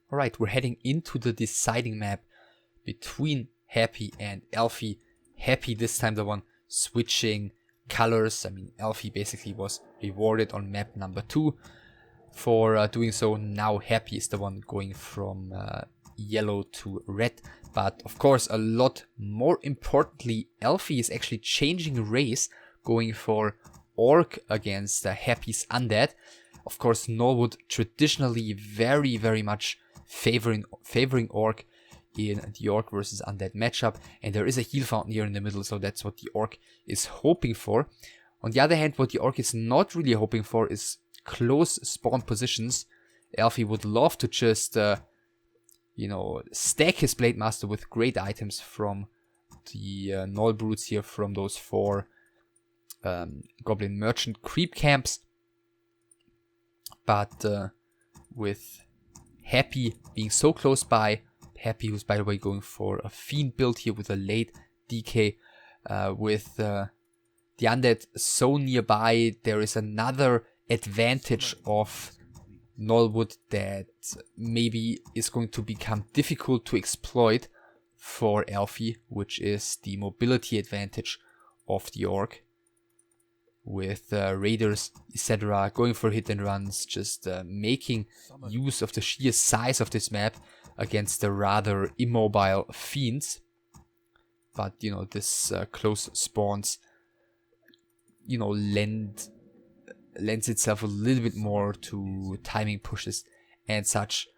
Alright, we're heading into the deciding map between Happy and Elfie. Happy this time the one switching colors. I mean, Elfie basically was rewarded on map number 2 for doing so. Now Happy is the one going from yellow to red. But of course, a lot more importantly, Elfie is actually changing race, going for Orc against Happy's Undead. Of course, Norwood traditionally very much favoring Orc in the Orc versus Undead matchup, and there is a heal fountain here in the middle, so that's what the Orc is hoping for. On the other hand, what the Orc is not really hoping for is close spawn positions. Elfie would love to just, you know, stack his Blade Master with great items from the Null Brutes here, from those 4 Goblin Merchant creep camps. But with Happy being so close by, Happy who's by the way going for a Fiend build here with a late DK, with the Undead so nearby, there is another advantage of Nullwood that maybe is going to become difficult to exploit for Elfie, which is the mobility advantage of the Orc. With raiders, etc., going for hit and runs, just making use of the sheer size of this map against the rather immobile fiends. But you know, this close spawns, you know, lends itself a little bit more to timing pushes and such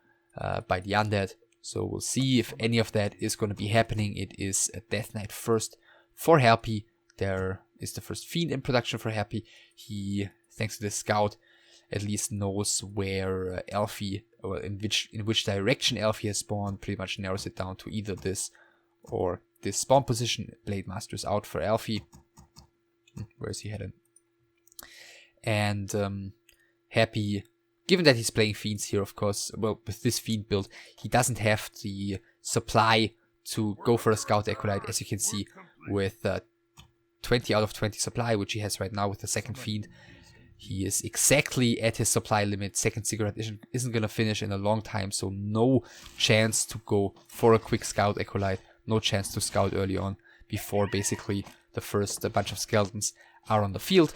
by the Undead. So we'll see if any of that is going to be happening. It is a Death Knight first for Happy. There is the first Fiend in production for Happy. He, thanks to the scout, at least knows where Elfie, or in which direction Elfie has spawned. Pretty much narrows it down to either this or this spawn position. Blade Master is out for Elfie. Where is he headed? And Happy, given that he's playing Fiends here, of course, well, with this Fiend build, he doesn't have the supply to go for a Scout Acolyte, as you can see, with 20 out of 20 supply, which he has right now with the second Fiend. He is exactly at his supply limit. Second Cigarette isn't going to finish in a long time, so no chance to go for a quick Scout Acolyte. No chance to scout early on before basically the first bunch of skeletons are on the field.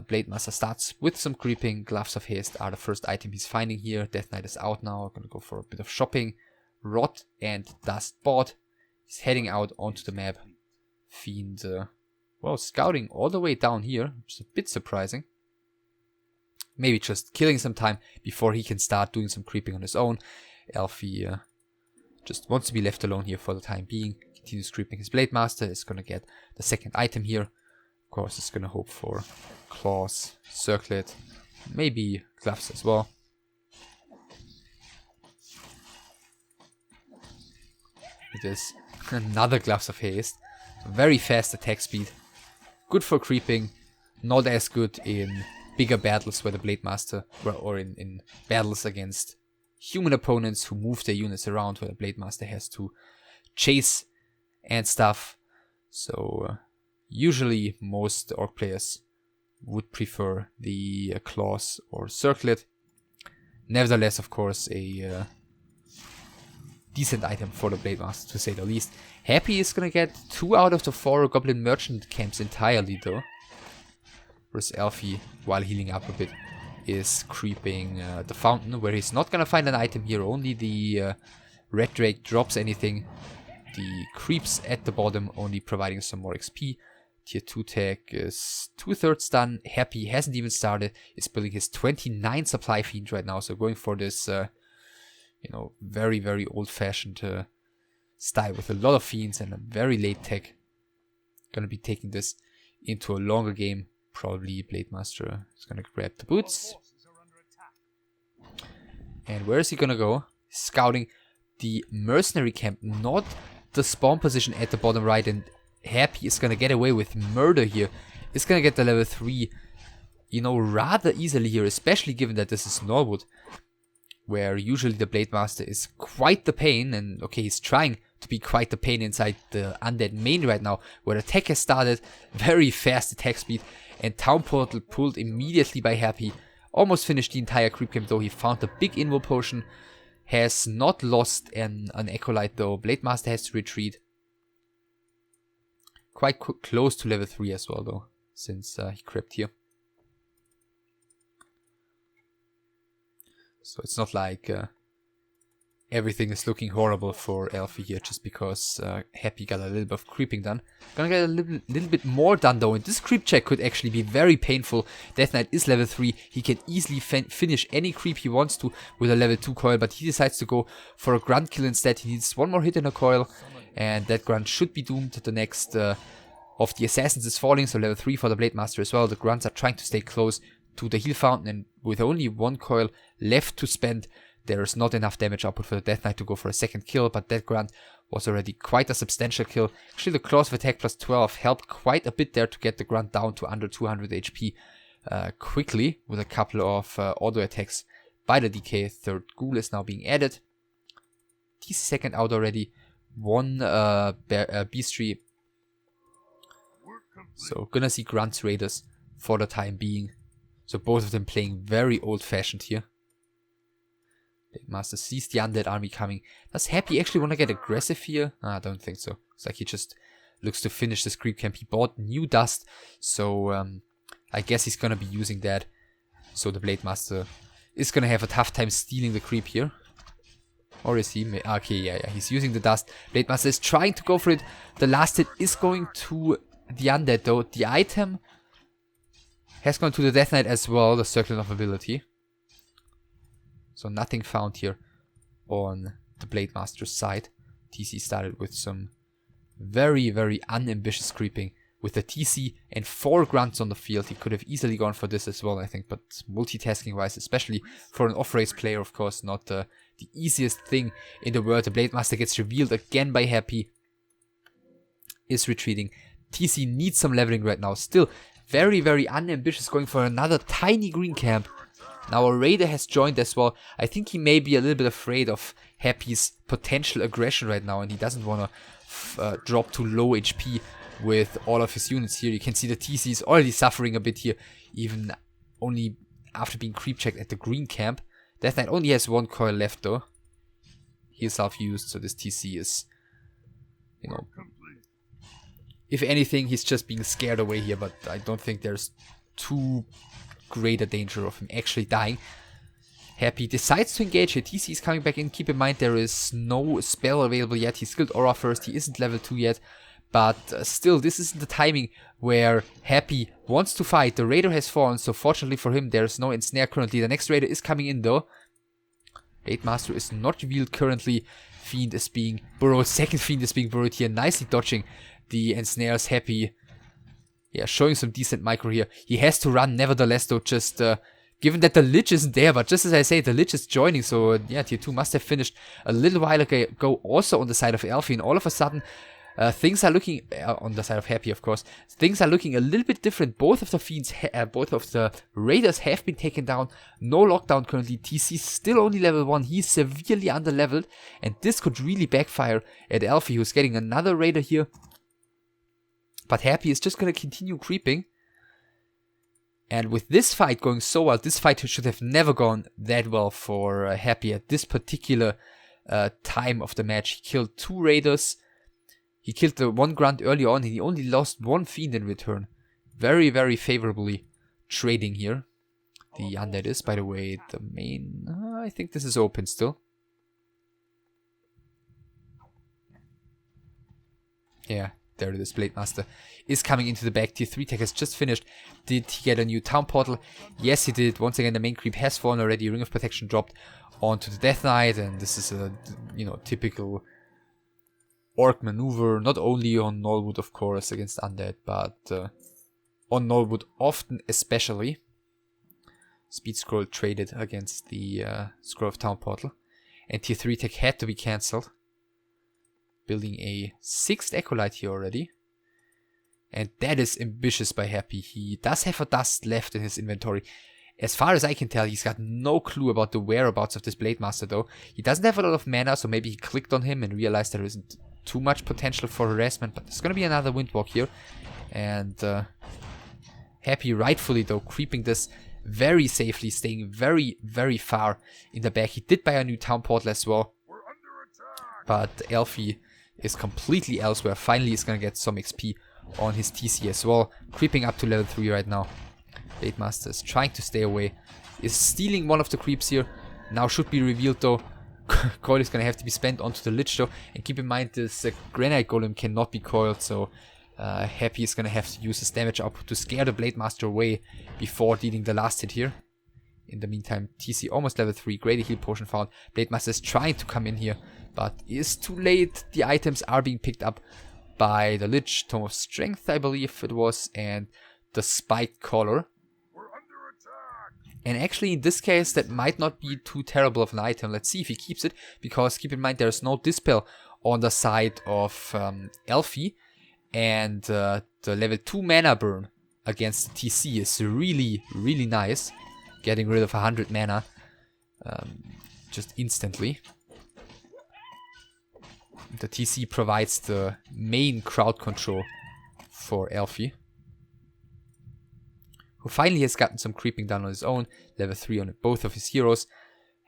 Blade Master starts with some creeping. Gloves of Haste are the first item he's finding here. Death Knight is out now. Gonna go for a bit of shopping. Rot and Dust bought. He's heading out onto the map. Fiend, well, scouting all the way down here, which is a bit surprising. Maybe just killing some time before he can start doing some creeping on his own. Elfie just wants to be left alone here for the time being. Continues creeping his Blade Master. Is gonna get the second item here. Of course, is gonna hope for claws, circlet, maybe gloves as well. It is another Gloves of Haste. Very fast attack speed. Good for creeping. Not as good in bigger battles where the Blade Master, or in battles against human opponents who move their units around, where the Blade Master has to chase and stuff. So usually most Orc players would prefer the claws or circlet. Nevertheless, of course, a decent item for the Blade Master, to say the least. Happy is gonna get 2 out of the 4 Goblin Merchant camps entirely, though. Whereas Elfie, while healing up a bit, is creeping the fountain, where he's not gonna find an item here. Only the Red Drake drops anything. The creeps at the bottom, only providing some more XP. Tier 2 tech is 2/3 done. Happy hasn't even started. Is building his 29 supply Fiend right now, so going for this you know, very old-fashioned style with a lot of Fiends and a very late tech. Gonna be taking this into a longer game. Probably Blade Master is gonna grab the boots. And where is he gonna go? Scouting the mercenary camp, not the spawn position at the bottom right. And Happy is gonna get away with murder here. Is gonna get the level 3, you know, rather easily here, especially given that this is Norwood, where usually the Blade Master is quite the pain. And okay, he's trying to be quite the pain inside the Undead main right now, where attack has started. Very fast attack speed, and Town Portal pulled immediately by Happy Almost finished the entire creep camp though. He found the big invo potion. Has not lost an Acolyte though. Blade Master has to retreat. Quite close to level 3 as well though, since he crept here. So it's not like everything is looking horrible for Elfi here just because Happy got a little bit of creeping done. Gonna get a little bit more done though, and this creep check could actually be very painful. Death Knight is level 3, he can easily finish any creep he wants to with a level 2 coil, but he decides to go for a grunt kill instead. He needs one more hit in a coil, and that grunt should be doomed. The next of the assassins is falling, so level 3 for the Blade Master as well. The grunts are trying to stay close to the heal fountain, and with only one coil left to spend, there is not enough damage output for the Death Knight to go for a second kill, but that grunt was already quite a substantial kill. Actually, the Claws of Attack plus 12 helped quite a bit there to get the grunt down to under 200 HP quickly, with a couple of auto attacks by the DK. Third Ghoul is now being added. TC second out already. One Beastry. So gonna see Grunts Raiders for the time being. So both of them playing very old-fashioned here. Blade Master sees the undead army coming. Does Happy actually want to get aggressive here? I don't think so. It's like he just looks to finish this creep camp. He bought new dust, so I guess he's gonna be using that. So the Blade Master is gonna have a tough time stealing the creep here. Or is he? Okay, yeah, he's using the dust. Blade Master is trying to go for it. The last hit is going to the undead though. The item has gone to the Death Knight as well, the Circle of Ability. So nothing found here on the Blade Master's side. TC started with some very, very unambitious creeping. With the TC and 4 grunts on the field, he could have easily gone for this as well, I think. But multitasking wise, especially for an off-race player, of course, not the easiest thing in the world. The Blade Master gets revealed again by Happy. Is retreating. TC needs some leveling right now. Still very, very unambitious, going for another tiny green camp. Now a Raider has joined as well. I think he may be a little bit afraid of Happy's potential aggression right now, and he doesn't want to drop to low HP with all of his units here. You can see the TC is already suffering a bit here, even only after being creep checked at the green camp. Death Knight only has 1 coil left though. He is self-used, so this TC is, you know, if anything, he's just being scared away here, but I don't think there's too great a danger of him actually dying. Happy decides to engage here. TC is coming back in. Keep in mind there is no spell available yet. He skilled Aura first. He isn't level 2 yet. But still, this isn't the timing where Happy wants to fight. The Raider has fallen, so fortunately for him, there's no ensnare currently. The next Raider is coming in though. Blade Master is not revealed currently. Fiend is being burrowed. Second Fiend is being burrowed here. Nicely dodging the ensnares. Happy, yeah, showing some decent micro here. He has to run nevertheless though, just given that the Lich isn't there, but just as I say, the Lich is joining, so yeah, tier 2 must have finished a little while ago also on the side of Elfi, and all of a sudden things are looking, on the side of Happy of course, things are looking a little bit different. Both of the Fiends, both of the Raiders have been taken down, no lockdown currently. TC still only level 1, he's severely under leveled, and this could really backfire at Elfi, who's getting another Raider here. But Happy is just going to continue creeping. And with this fight going so well, this fight should have never gone that well for Happy at this particular time of the match. He killed 2 Raiders. He killed the 1 grunt early on, and he only lost 1 Fiend in return. Very, very favorably trading here. The undead is, by the way, the main... I think this is open still. Yeah. There it is, Blade Master is coming into the back. Tier 3 tech has just finished. Did he get a new town portal? Yes, he did. Once again, the main creep has fallen already. Ring of Protection dropped onto the Death Knight, and this is a, you know, typical orc maneuver. Not only on Nullwood, of course, against undead, but on Nullwood often, especially. Speed Scroll traded against the Scroll of Town Portal, and Tier 3 tech had to be cancelled. Building a 6th Acolyte here already. And that is ambitious by Happy. He does have a dust left in his inventory. As far as I can tell, he's got no clue about the whereabouts of this Blade Master though. He doesn't have a lot of mana, so maybe he clicked on him and realized there isn't too much potential for harassment. But there's going to be another Windwalk here. And Happy rightfully though creeping this very safely, staying very, very far in the back. He did buy a new town portal as well, but Elfie is completely elsewhere. Finally, he's gonna get some XP on his TC as well. Creeping up to level 3 right now. Blade Master is trying to stay away. Is stealing one of the creeps here. Now should be revealed though. Coil is gonna have to be spent onto the Lich though. And keep in mind this Granite Golem cannot be coiled, so Happy is gonna have to use his damage output to scare the Blade Master away before dealing the last hit here. In the meantime, TC almost level 3. Greater heal potion found. Blade Master is trying to come in here, but is too late. The items are being picked up by the Lich. Tome of Strength, I believe it was, and the Spiked Collar. And actually, in this case, that might not be too terrible of an item. Let's see if he keeps it, because keep in mind there's no Dispel on the side of Elfie. And the level 2 mana burn against the TC is really, really nice. Getting rid of 100 mana just instantly. The TC provides the main crowd control for Elfie, who finally has gotten some creeping done on his own. Level 3 on both of his heroes.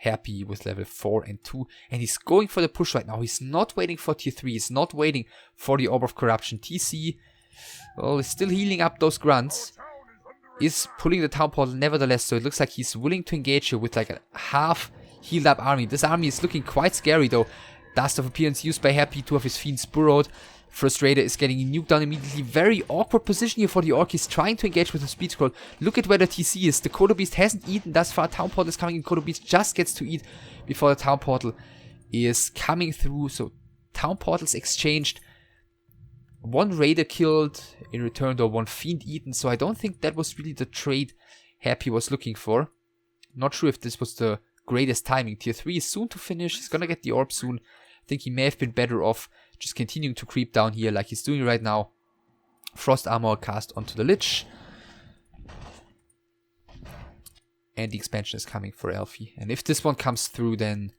Happy with level 4 and 2. And he's going for the push right now. He's not waiting for tier 3. He's not waiting for the Orb of Corruption. TC, well, is still healing up those grunts. Is pulling the town portal nevertheless. So it looks like he's willing to engage here with like a half healed up army. This army is looking quite scary though. Dust of Appearance used by Happy. 2 of his fiends burrowed. First Raider is getting nuked down immediately. Very awkward position here for the Orc. He's trying to engage with the Speed Scroll. Look at where the TC is. The Kodo Beast hasn't eaten thus far. Town Portal is coming in. Kodo Beast just gets to eat before the Town Portal is coming through. So Town Portals exchanged. 1 Raider killed in return, though 1 Fiend eaten. So I don't think that was really the trade Happy was looking for. Not sure if this was the greatest timing. Tier 3 is soon to finish. He's gonna get the Orb soon. I think he may have been better off just continuing to creep down here like he's doing right now. Frost Armor cast onto the Lich. And the expansion is coming for Elfie. And if this one comes through, then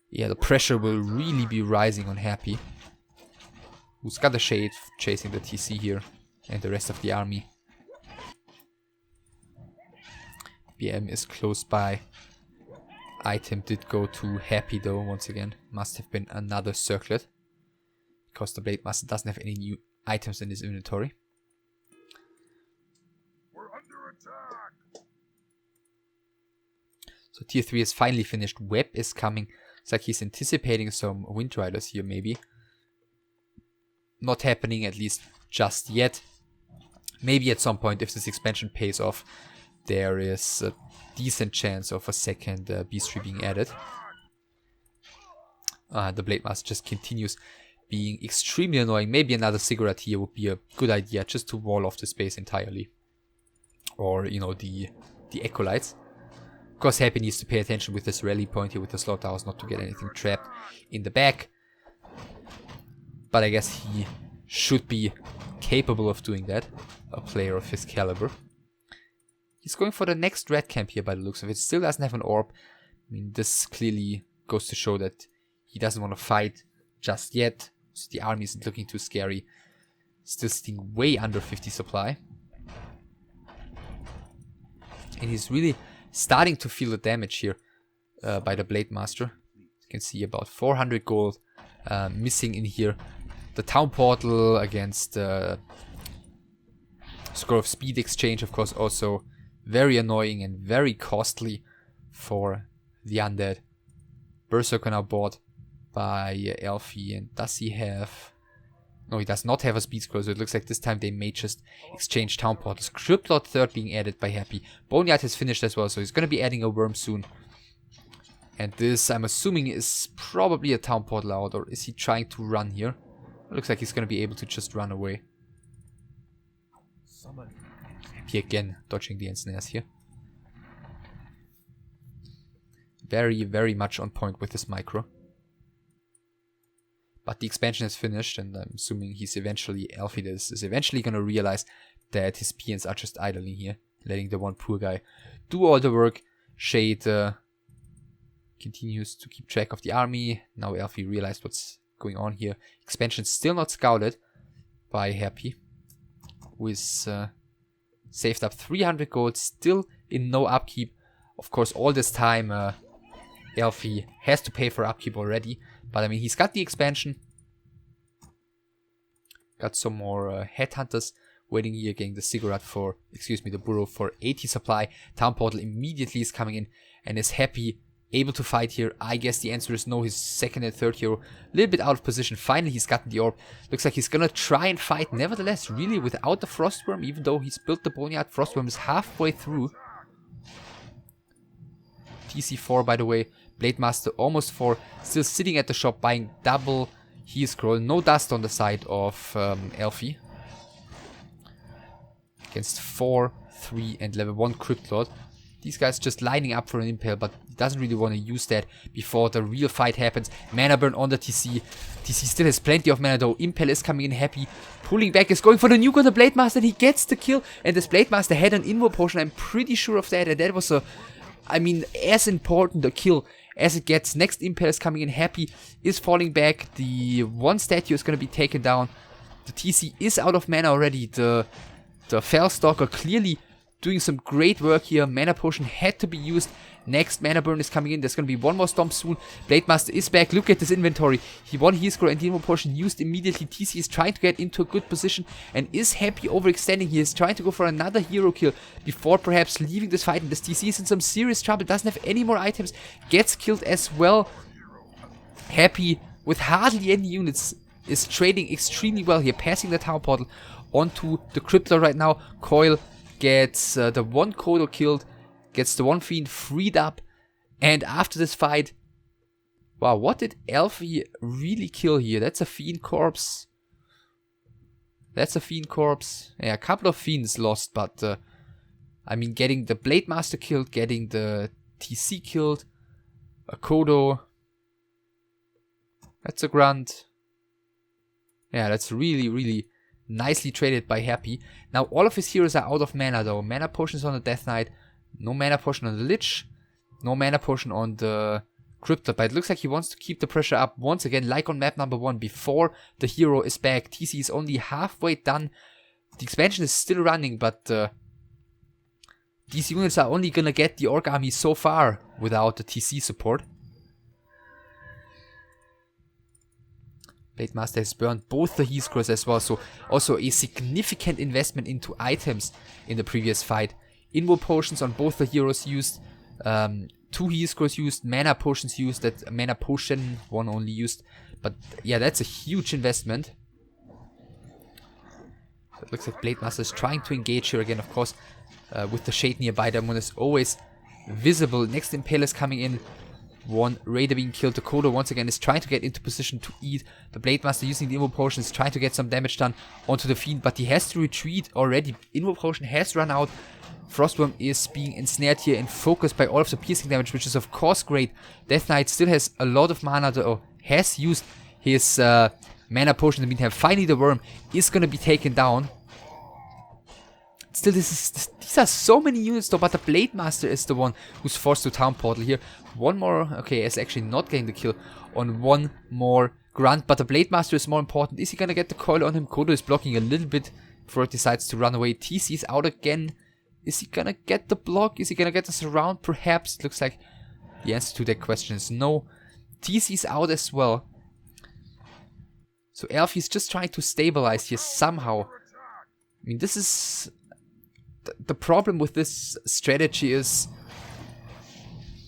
yeah, the pressure will really be rising on Happy, who's got the Shade chasing the TC here and the rest of the army. BM is close by. Item did go to Happy though, once again. Must have been another circlet, because the Blade Master doesn't have any new items in his inventory. We're under attack. So tier 3 is finally finished. Web is coming. It's like he's anticipating some Wind Riders here maybe. Not happening, at least just yet. Maybe at some point, if this expansion pays off, there is a decent chance of a second Beast Tree being added. The Blade Master just continues being extremely annoying. Maybe another Ziggurat here would be a good idea, just to wall off the space entirely. Or, you know, the Acolytes. Of course, Happy needs to pay attention with this rally point here with the Slaughterhouse, not to get anything trapped in the back. But I guess he should be capable of doing that, a player of his caliber. He's going for the next red camp here by the looks of it. Still doesn't have an orb. I mean, this clearly goes to show that he doesn't want to fight just yet. So the army isn't looking too scary. Still sitting way under 50 supply. And he's really starting to feel the damage here by the Blade Master. You can see about 400 gold missing in here. The Town Portal against Scroll of Speed exchange, of course, also very annoying and very costly for the undead. Berserker now bought by Elfie, and does he have... No, he does not have a speed scroll, so it looks like this time they may just exchange Town Portals. Cryptlord 3rd being added by Happy. Boneyard has finished as well, so he's going to be adding a worm soon. And this, I'm assuming, is probably a Town Portal out, or is he trying to run here? It looks like he's going to be able to just run away. Happy again, dodging the ensnares here. Very, very much on point with this micro. But the expansion is finished, and I'm assuming he's eventually, Elfie is eventually going to realize that his PNs are just idling here, letting the one poor guy do all the work. Shade continues to keep track of the army. Now Elfie realized what's going on here. Expansion still not scouted by Happy, who is saved up 300 gold, still in no upkeep. Of course, all this time, Elfie has to pay for upkeep already. But I mean, he's got the expansion. Got some more headhunters waiting here, getting the cigarette for, the burrow for 80 supply. Town Portal immediately is coming in and is happy, able to fight here. I guess the answer is no. His second and third hero, a little bit out of position. Finally, he's gotten the orb. Looks like he's gonna try and fight. Nevertheless, really without the Frostworm, even though he's built the Boneyard, Frostworm is halfway through. TC4, by the way. Blade Master almost 4. Still sitting at the shop buying double heal scroll. No dust on the side of Elfie. Against 4, 3 and level 1 Crypt Lord. These guys just lining up for an impale, but he doesn't really want to use that before the real fight happens. Mana burn on the TC. TC still has plenty of mana though. Impale is coming in happy. Pulling back, is going for the nuke on the Blade Master, and he gets the kill. And this Blade Master had an Invo potion, I'm pretty sure of that. And that was as important a kill as it gets. Next Impale is coming in happy, is falling back. The one statue is going to be taken down. The TC is out of mana already. The Fellstalker clearly doing some great work here. Mana potion had to be used. Next mana burn is coming in. There's going to be one more stomp soon. Blade Master is back. Look at this inventory. He won heal scroll and the Invo potion used immediately. TC is trying to get into a good position and is happy overextending. He is trying to go for another hero kill before perhaps leaving this fight. And this TC is in some serious trouble. Doesn't have any more items. Gets killed as well. Happy with hardly any units. Is trading extremely well here. Passing the Tower Portal onto the Crypto right now. Coil gets the one Kodo killed. Gets the one Fiend freed up. And after this fight... Wow, what did Elfie really kill here? That's a Fiend corpse. That's a Fiend corpse. Yeah, a couple of Fiends lost, but... I mean, getting the Blade Master killed, getting the TC killed. A Kodo. That's a Grunt. Yeah, that's really, really nicely traded by Happy. Now, all of his heroes are out of mana, though. Mana potions on the Death Knight. No mana potion on the Lich. No mana potion on the Cryptid. But it looks like he wants to keep the pressure up once again, like on map number 1, before the hero is back. TC is only halfway done. The expansion is still running, but these units are only gonna get the Orc army so far without the TC support. Blade Master has burned both the heal scrolls as well, so also a significant investment into items in the previous fight. Invo potions on both the heroes used, 2 heal scrolls used, mana potions used, that mana potion, 1 only used. But yeah, that's a huge investment. So it looks like Blade Master is trying to engage here again, of course, with the shade nearby. That one is always visible. Next Impale is coming in. One Raider being killed. The Kodo once again is trying to get into position to eat. The Blade Master using the Invo Potion is trying to get some damage done onto the Fiend, but he has to retreat already. Invo Potion has run out. Frostworm is being ensnared here and focused by all of the piercing damage, which is of course great. Death Knight still has a lot of mana, or has used his mana potion in the meantime. Finally the Worm is going to be taken down. Still, these are so many units though, but the Blade Master is the one who's forced to Town Portal here. One more, okay, is actually not getting the kill on one more Grunt, but the Blade Master is more important. Is he gonna get the coil on him? Kodo is blocking a little bit before it decides to run away. TC is out again. Is he gonna get the block? Is he gonna get the surround? Perhaps. It looks like the answer to that question is no. TC is out as well. So Elfie is just trying to stabilize here somehow. I mean, this is... The problem with this strategy is...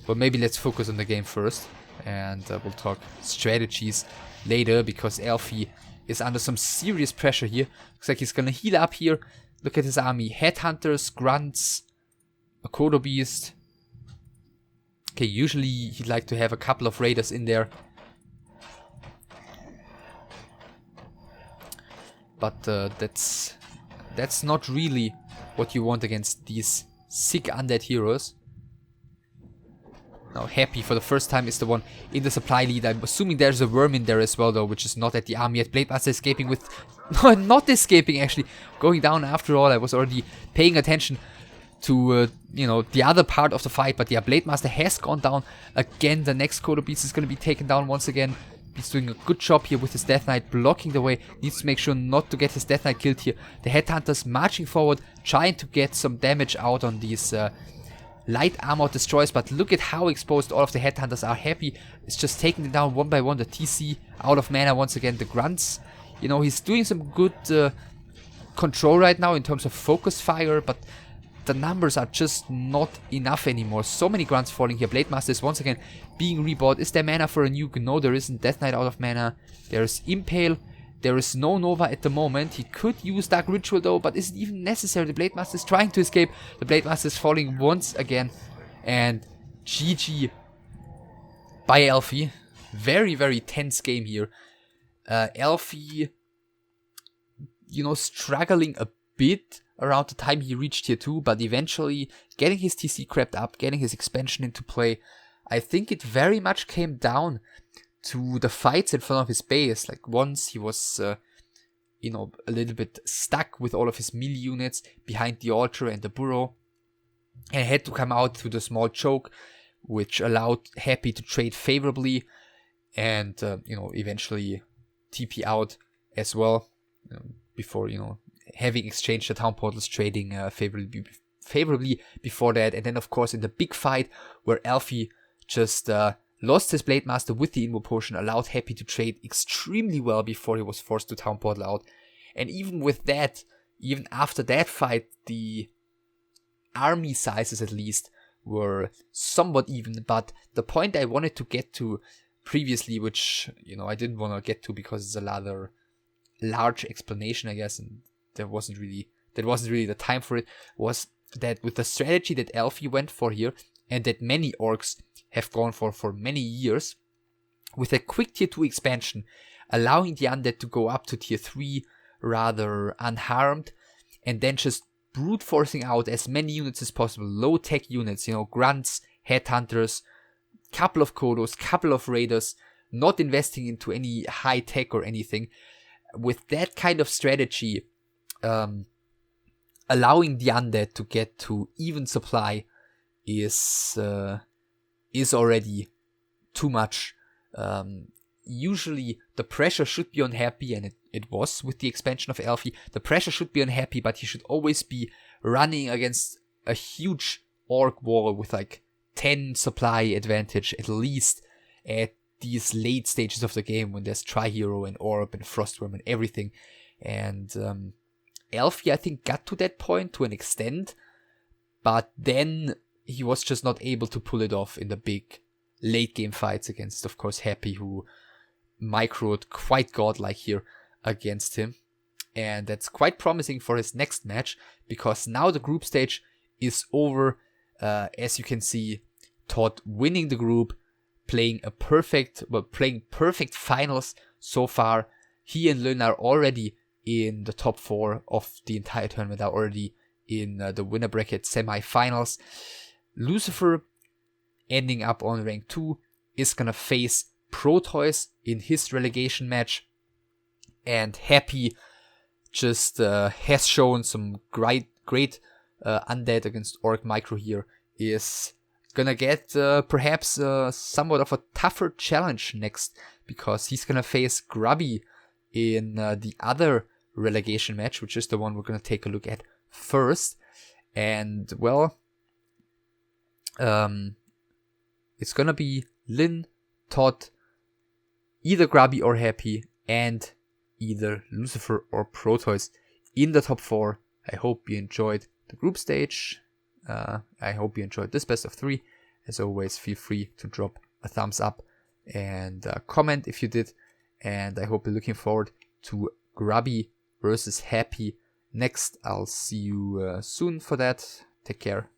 Well, maybe let's focus on the game first. And we'll talk strategies later, because Elfie is under some serious pressure here. Looks like he's gonna heal up here. Look at his army. Headhunters, Grunts, a Kodo Beast. Okay, usually he'd like to have a couple of Raiders in there. But that's not really what you want against these sick undead heroes. Now Happy for the first time is the one in the supply lead. I'm assuming there's a worm in there as well though, which is not at the army yet. Blade Master escaping with... No, not escaping actually. Going down after all. I was already paying attention to, you know, the other part of the fight. But yeah, Blade Master has gone down again. The next Kodo Beast is going to be taken down once again. He's doing a good job here with his Death Knight, blocking the way. Needs to make sure not to get his Death Knight killed here. The Headhunters marching forward, trying to get some damage out on these light armor destroys, but look at how exposed all of the headhunters are. Happy is just taking them down one by one. The TC out of mana once again. The grunts, you know, he's doing some good control right now in terms of focus fire, but the numbers are just not enough anymore. So many grunts falling here. Blade Master is once again being rebought. Is there mana for a nuke? No, there isn't. Death Knight out of mana. There's Impale. There is no Nova at the moment. He could use Dark Ritual though, but is it even necessary? The Blade Master is trying to escape. The Blade Master is falling once again. And GG by Elfi. Very, very tense game here. Elfi, you know, struggling a bit around the time he reached tier 2, but eventually getting his TC crept up, getting his expansion into play. I think it very much came down to the fights in front of his base. Like once he was, you know, a little bit stuck with all of his melee units behind the altar and the burrow, and had to come out through the small choke, which allowed Happy to trade favorably, and you know, eventually TP out as well, before, you know, having exchanged the town portals, trading favorably before that. And then of course in the big fight where Elfi just lost his Blade Master with the Invo Potion, allowed Happy to trade extremely well before he was forced to town portal out. And even with that, even after that fight, the army sizes at least were somewhat even. But the point I wanted to get to previously, which, you know, I didn't want to get to because it's a rather large explanation, I guess, and that wasn't really the time for it, was that with the strategy that Elfi went for here, and that many orcs have gone for many years, with a quick tier 2 expansion, allowing the undead to go up to tier 3 rather unharmed, and then just brute forcing out as many units as possible, low tech units, you know, grunts, headhunters, couple of Kodos, couple of raiders, not investing into any high tech or anything. With that kind of strategy, allowing the undead to get to even supply is already too much. Usually the pressure should be on Happy, and it was with the expansion of Elfi. The pressure should be on Happy, but he should always be running against a huge orc wall with like 10 supply advantage at least at these late stages of the game when there's Tri-Hero and Orb and Frostworm and everything. And Elfi, I think, got to that point to an extent, but then he was just not able to pull it off in the big late game fights against, of course, Happy, who microed quite godlike here against him. And that's quite promising for his next match, because now the group stage is over. As you can see, Todd winning the group, playing perfect finals so far. He and Lynn are already in the top 4 of the entire tournament, are already in the winner bracket semi-finals. Lucifer, ending up on rank 2, is gonna face Proteus in his relegation match, and Happy just has shown some great undead against Orc Micro here, is gonna get perhaps somewhat of a tougher challenge next, because he's gonna face Grubby in the other relegation match, which is the one we're gonna take a look at first. And well, it's gonna be Lynn, Todd, either Grubby or Happy, and either Lucifer or Proteus in the top 4. I hope you enjoyed the group stage. I hope you enjoyed this best of 3. As always, feel free to drop a thumbs up and comment if you did. And I hope you're looking forward to Grubby versus Happy next. I'll see you soon for that. Take care.